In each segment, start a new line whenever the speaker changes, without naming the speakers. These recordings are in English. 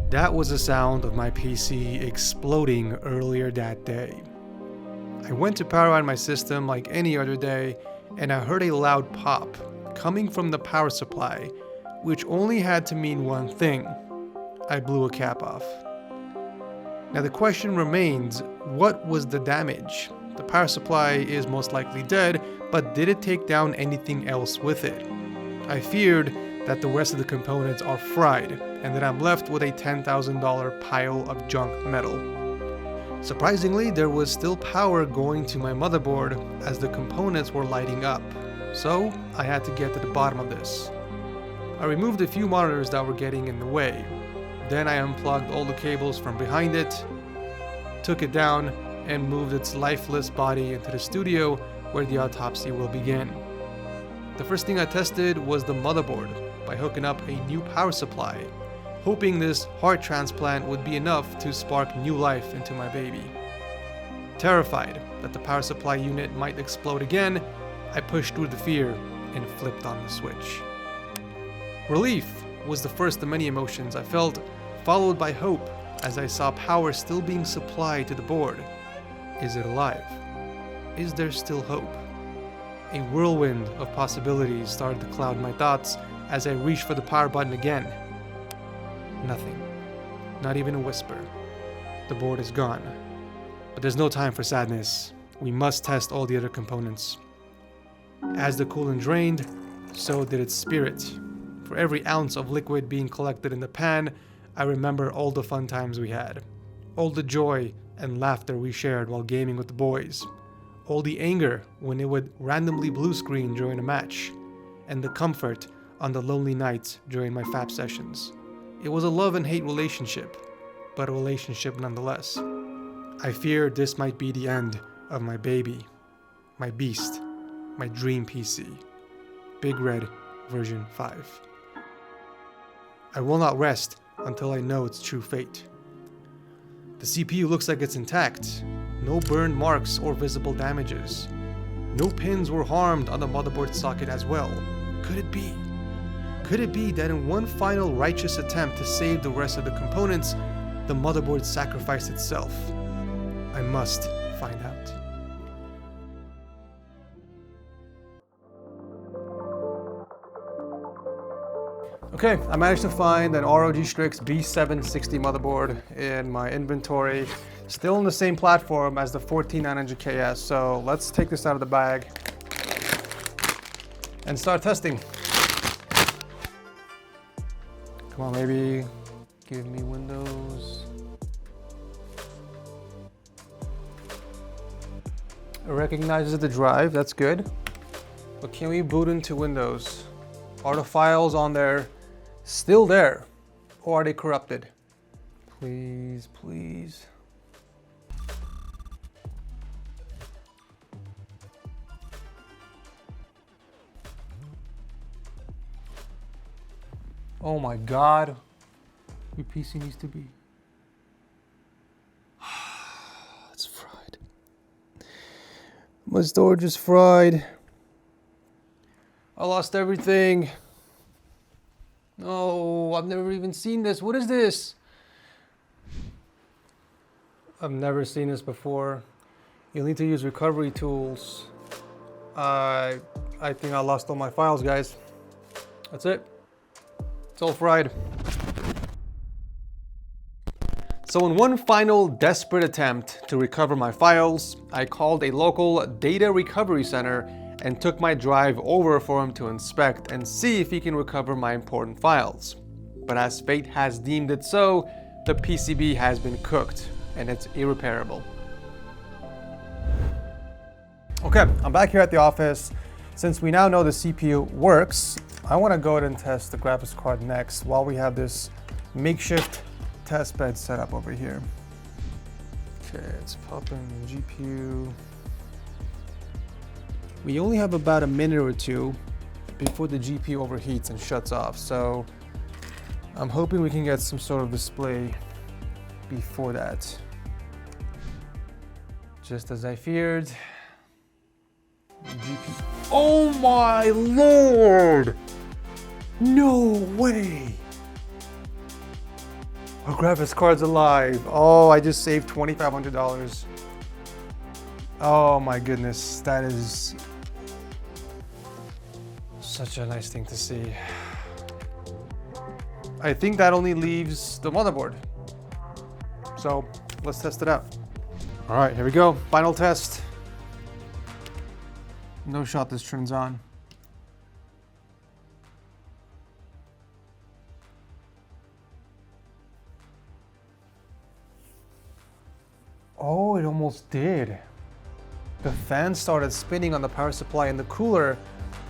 That was the sound of my PC exploding earlier that day. I went to power on my system like any other day, and I heard a loud pop coming from the power supply, which only had to mean one thing. I blew a cap off. Now the question remains, what was the damage? The power supply is most likely dead, but did it take down anything else with it? I feared that the rest of the components are fried, and that I'm left with a $10,000 pile of junk metal. Surprisingly, there was still power going to my motherboard as the components were lighting up, so I had to get to the bottom of this. I removed a few monitors that were getting in the way. Then I unplugged all the cables from behind it, took it down, and moved its lifeless body into the studio where the autopsy will begin. The first thing I tested was the motherboard by hooking up a new power supply, hoping this heart transplant would be enough to spark new life into my baby. Terrified that the power supply unit might explode again, I pushed through the fear and flipped on the switch. Relief was the first of many emotions I felt, followed by hope as I saw power still being supplied to the board. Is it alive? Is there still hope? A whirlwind of possibilities started to cloud my thoughts as I reached for the power button again. Nothing. Not even a whisper. The board is gone. But there's no time for sadness. We must test all the other components. As the coolant drained, so did its spirit. For every ounce of liquid being collected in the pan, I remember all the fun times we had. All the joy and laughter we shared while gaming with the boys. All the anger when it would randomly blue screen during a match. And the comfort on the lonely nights during my FAP sessions. It was a love and hate relationship, but a relationship nonetheless. I fear this might be the end of my baby, my beast, my dream PC, Big Red version 5. I will not rest until I know its true fate. The CPU looks like it's intact, no burned marks or visible damages. No pins were harmed on the motherboard socket as well. Could it be? Could it be that in one final righteous attempt to save the rest of the components, the motherboard sacrificed itself? I must find out. Okay, I managed to find an ROG Strix B760 motherboard in my inventory, still on the same platform as the 14900KS. So let's take this out of the bag and start testing. Come on, maybe give me Windows. It recognizes the drive, that's good. But can we boot into Windows? Are the files on there still there? Or are they corrupted? Please, please. Oh my God, your PC needs to be. It's fried. My storage is fried. I lost everything. No, I've never even seen this. What is this? I've never seen this before. You'll need to use recovery tools. I think I lost all my files, guys. That's it. It's all fried. So in one final desperate attempt to recover my files, I called a local data recovery center and took my drive over for him to inspect and see if he can recover my important files. But as fate has deemed it so, the PCB has been cooked and it's irreparable. Okay, I'm back here at the office. Since we now know the CPU works, I want to go ahead and test the graphics card next while we have this makeshift test bed set up over here. Okay, it's popping the GPU. We only have about a minute or two before the GPU overheats and shuts off, so I'm hoping we can get some sort of display before that. Just as I feared, GPU. Oh my Lord! No way! Our graphics card's alive. Oh, I just saved $2,500. Oh my goodness, that is such a nice thing to see. I think that only leaves the motherboard. So let's test it out. All right, here we go. Final test. No shot this turns on. Oh, it almost did. The fan started spinning on the power supply in the cooler,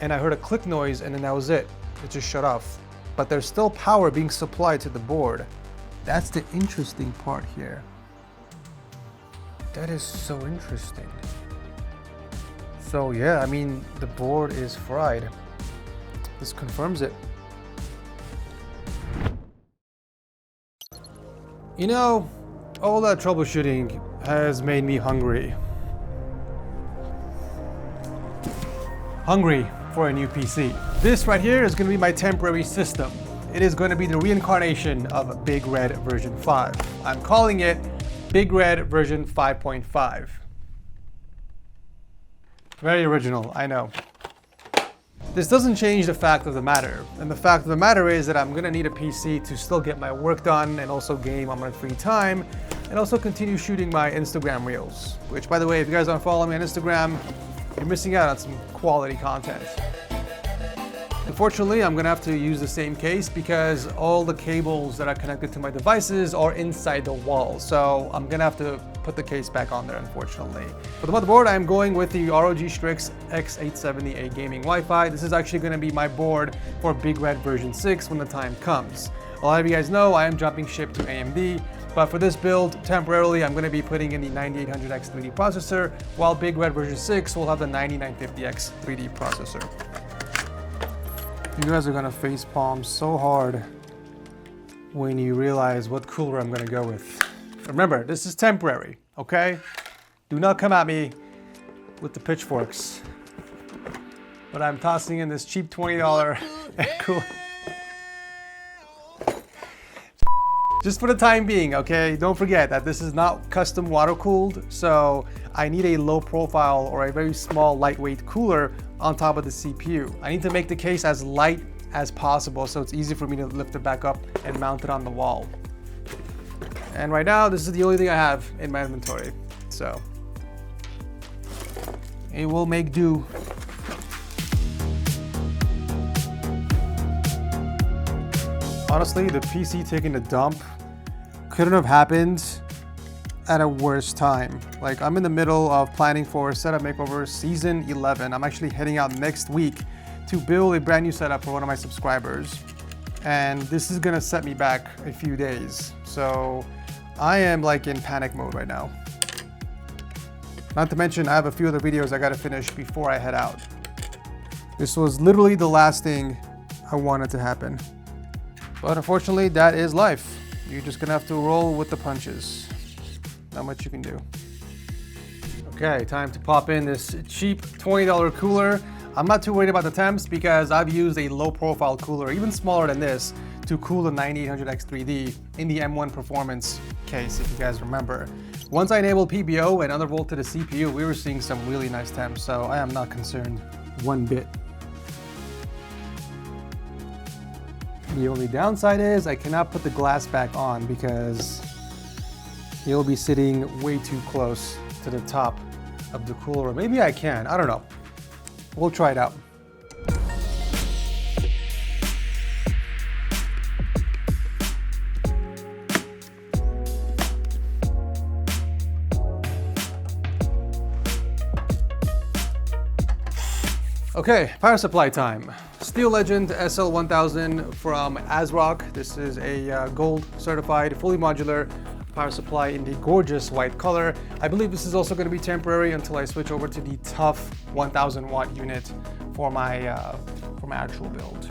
and I heard a click noise, and then that was it. It just shut off. But there's still power being supplied to the board. That's the interesting part here. That is so interesting. So yeah, I mean, the board is fried. This confirms it. You know, all that troubleshooting has made me hungry. Hungry for a new PC. This right here is going to be my temporary system. It is going to be the reincarnation of Big Red version 5. I'm calling it Big Red version 5.5. Very original, I know. This doesn't change the fact of the matter. And the fact of the matter is that I'm going to need a PC to still get my work done and also game on my free time and also continue shooting my Instagram reels. Which, by the way, if you guys aren't following me on Instagram, you're missing out on some quality content. Unfortunately, I'm gonna have to use the same case because all the cables that are connected to my devices are inside the wall. So I'm gonna have to put the case back on there, unfortunately. For the motherboard, I'm going with the ROG Strix X870A gaming Wi-Fi. This is actually gonna be my board for Big Red version 6 when the time comes. A lot of you guys know I am jumping ship to AMD, but for this build, temporarily, I'm gonna be putting in the 9800X 3D processor, while Big Red version 6 will have the 9950X 3D processor. You guys are gonna facepalm so hard when you realize what cooler I'm gonna go with. Remember, this is temporary, okay? Do not come at me with the pitchforks. But I'm tossing in this cheap $20 cooler. Just for the time being, okay? Don't forget that this is not custom water cooled, so I need a low profile or a very small lightweight cooler on top of the CPU. I need to make the case as light as possible so it's easy for me to lift it back up and mount it on the wall. And right now, this is the only thing I have in my inventory, so it will make do. Honestly, the PC taking a dump couldn't have happened at a worse time. Like, I'm in the middle of planning for Setup Makeover Season 11. I'm actually heading out next week to build a brand new setup for one of my subscribers. And this is gonna set me back a few days. So I am like in panic mode right now. Not to mention, I have a few other videos I gotta finish before I head out. This was literally the last thing I wanted to happen. But unfortunately, that is life. You're just gonna have to roll with the punches. Not much you can do. Okay, time to pop in this cheap $20 cooler. I'm not too worried about the temps because I've used a low profile cooler, even smaller than this, to cool the 9800X 3D in the M1 Performance case, if you guys remember. Once I enabled PBO and undervolt to the CPU, we were seeing some really nice temps, so I am not concerned one bit. The only downside is I cannot put the glass back on because it'll be sitting way too close to the top of the cooler. Maybe I can, I don't know. We'll try it out. Okay, power supply time. Steel Legend SL1000 from ASRock. This is a gold certified, fully modular power supply in the gorgeous white color. I believe this is also going to be temporary until I switch over to the tough 1000 watt unit for my actual build.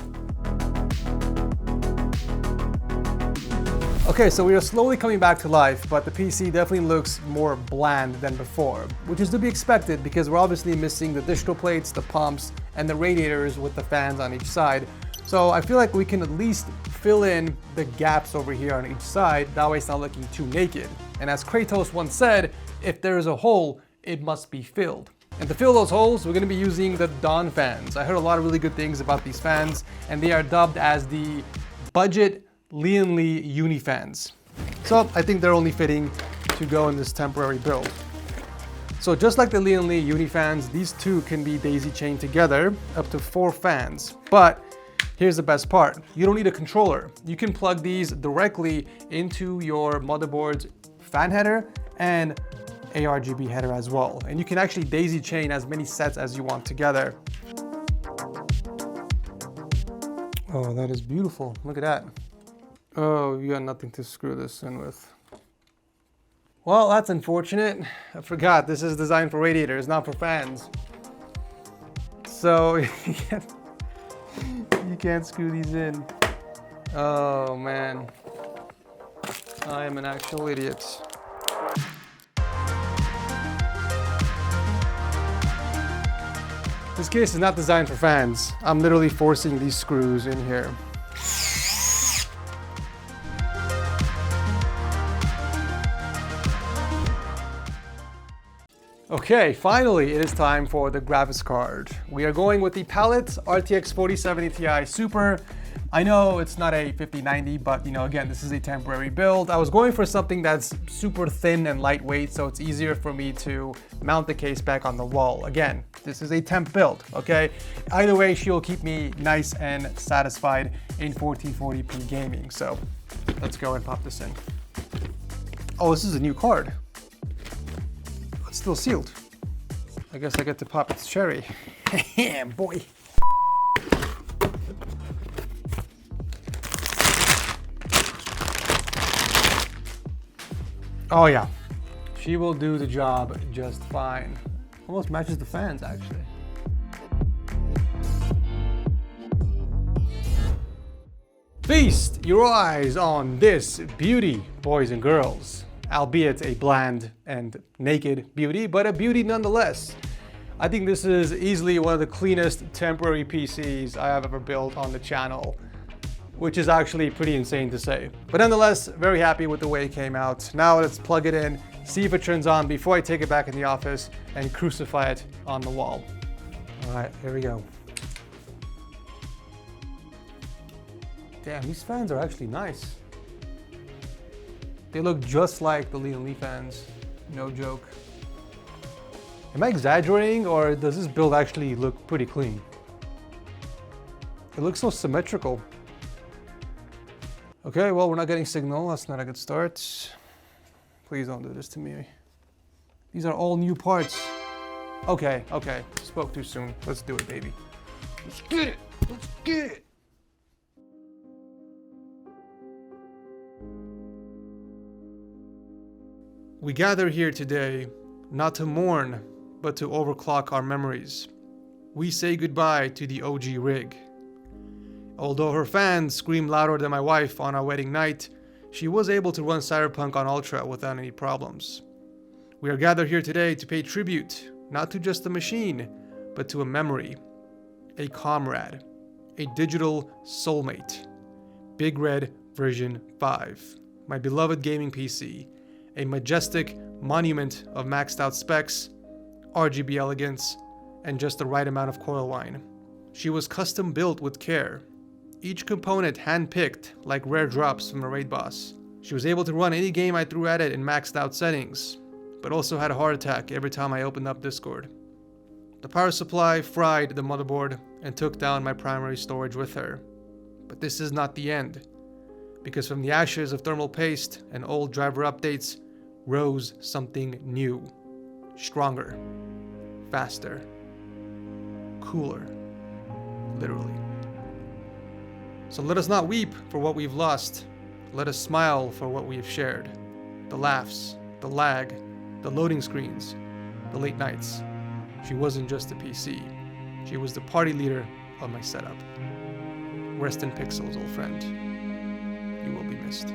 Okay, so we are slowly coming back to life, but the PC definitely looks more bland than before, which is to be expected because we're obviously missing the distro plates, the pumps, and the radiators with the fans on each side. So I feel like we can at least fill in the gaps over here on each side. That way it's not looking too naked. And as Kratos once said, if there is a hole, it must be filled. And to fill those holes, we're gonna be using the Dawn fans. I heard a lot of really good things about these fans, and they are dubbed as the budget Lian Li uni fans. So I think they're only fitting to go in this temporary build. So just like the Lian Li uni fans, these two can be daisy chained together, up to 4 fans. But here's the best part. You don't need a controller. You can plug these directly into your motherboard's fan header and ARGB header as well. And you can actually daisy chain as many sets as you want together. Oh, that is beautiful. Look at that. Oh, you got nothing to screw this in with. Well, that's unfortunate. I forgot, this is designed for radiators, not for fans. So, you can't screw these in. Oh, man. I am an actual idiot. This case is not designed for fans. I'm literally forcing these screws in here. Okay, finally it is time for the graphics card. We are going with the Palette RTX 4070 Ti Super. I know it's not a 5090, but again, this is a temporary build. I was going for something that's super thin and lightweight, so it's easier for me to mount the case back on the wall. Again, this is a temp build, okay? Either way, she'll keep me nice and satisfied in 1440p gaming. So let's go and pop this in. Oh, this is a new card. It's still sealed. I guess I get to pop its cherry. Yeah, boy. Oh yeah, she will do the job just fine. Almost matches the fans, actually. Feast your eyes on this beauty, boys and girls. Albeit a bland and naked beauty, but a beauty nonetheless. I think this is easily one of the cleanest temporary PCs I have ever built on the channel, which is actually pretty insane to say. But nonetheless, very happy with the way it came out. Now let's plug it in, see if it turns on before I take it back in the office and crucify it on the wall. All right, here we go. Damn, these fans are actually nice. They look just like the Lian Li fans, no joke. Am I exaggerating, or does this build actually look pretty clean? It looks so symmetrical. Okay, well, we're not getting signal. That's not a good start. Please don't do this to me. These are all new parts. Okay, spoke too soon. Let's do it, baby. Let's get it, let's get it. We gather here today, not to mourn, but to overclock our memories. We say goodbye to the OG rig. Although her fans screamed louder than my wife on our wedding night, she was able to run Cyberpunk on Ultra without any problems. We are gathered here today to pay tribute, not to just a machine, but to a memory, a comrade, a digital soulmate. Big Red version 5, my beloved gaming PC, a majestic monument of maxed out specs, RGB elegance, and just the right amount of coil whine. She was custom built with care, each component hand-picked like rare drops from a raid boss. She was able to run any game I threw at it in maxed out settings, but also had a heart attack every time I opened up Discord. The power supply fried the motherboard and took down my primary storage with her. But this is not the end, because from the ashes of thermal paste and old driver updates rose something new, stronger, faster, cooler, literally. So let us not weep for what we've lost. Let us smile for what we have shared. The laughs, the lag, the loading screens, the late nights. She wasn't just a PC. She was the party leader of my setup. Rest in pixels, old friend. You will be missed.